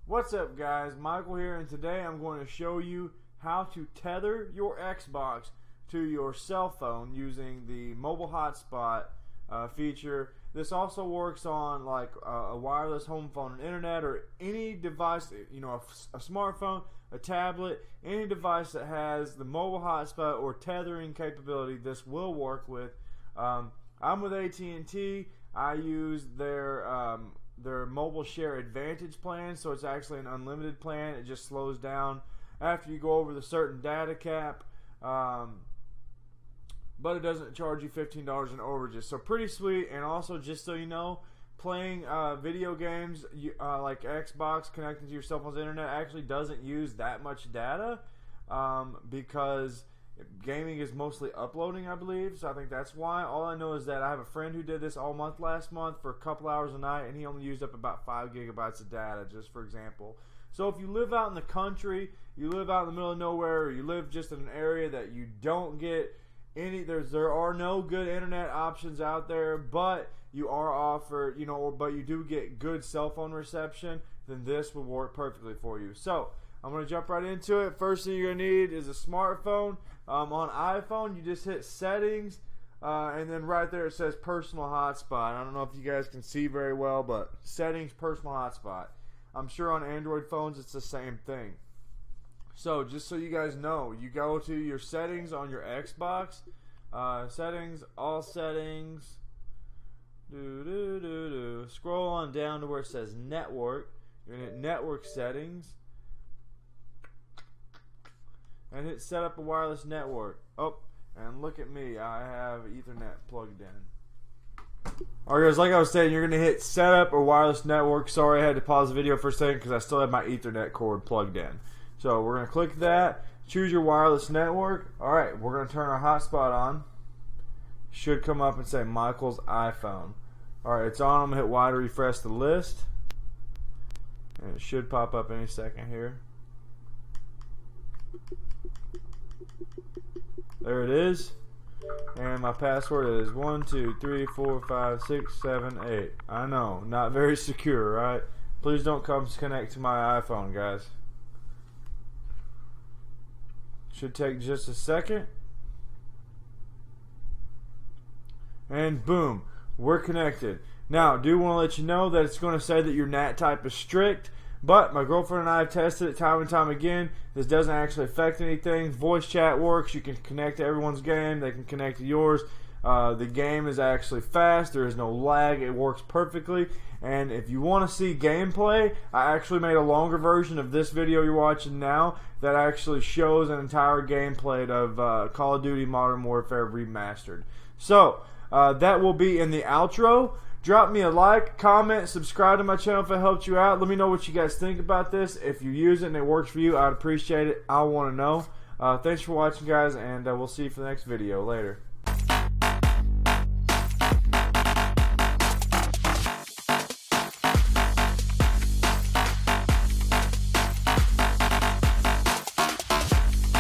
What's up, guys? Michael here, and today I'm going to show you how to tether your Xbox to your cell phone using the mobile hotspot feature. This also works on like a wireless home phone and internet, or any device, you know, a smartphone, a tablet, any device that has the mobile hotspot or tethering capability. This will work with. I'm with AT&T. I use their mobile share advantage plan, so it's actually an unlimited plan. It just slows down after you go over the certain data cap, but it doesn't charge you $15 in overages, so pretty sweet. And also, just so you know, playing video games like Xbox connecting to your cell phone's internet actually doesn't use that much data, because gaming is mostly uploading, I believe. So I think that's why. All I know is that I have a friend who did this all month last month for a couple hours a night, and he only used up about 5 gigabytes of data, just for example. So if you live out in the country, you live out in the middle of nowhere, or you live just in an area that you don't get any, there are no good internet options out there, but you are offered, but you do get good cell phone reception, then this will work perfectly for you. So I'm going to jump right into it. First thing you're going to need is a smartphone. On iPhone, you just hit settings, and then right there it says personal hotspot. I don't know if you guys can see very well, but settings, personal hotspot. I'm sure on Android phones it's the same thing. So just so you guys know, you go to your settings on your Xbox, settings, all settings, scroll on down to where it says network. You're going to hit network settings, and hit set up a wireless network. Oh, and look at me, I have Ethernet plugged in. Alright guys, like I was saying, you're going to hit set up a wireless network. Sorry, I had to pause the video for a second because I still have my Ethernet cord plugged in. So we're going to click that, choose your wireless network. Alright, we're going to turn our hotspot on. Should come up and say Michael's iPhone. Alright, it's on. I'm going to hit Y to refresh the list, and it should pop up any second here. There it is, and my password is 1 2 3 4 5 6 7 8. I know, not very secure, right? Please don't come connect to my iPhone, guys. Should take just a second, and boom, we're connected. Now, I do want to let you know that it's going to say that your NAT type is strict, but my girlfriend and I have tested it time and time again. This doesn't actually affect anything. Voice chat works. You can connect to everyone's game. They can connect to yours. The game is actually fast. There is no lag. It works perfectly. And if you want to see gameplay, I actually made a longer version of this video you're watching now that actually shows an entire gameplay of Call of Duty Modern Warfare Remastered. So that will be in the outro. Drop me a like, comment, subscribe to my channel if it helped you out. Let me know what you guys think about this. If you use it and it works for you, I'd appreciate it. I want to know. Thanks for watching, guys, and we'll see you for the next video. Later.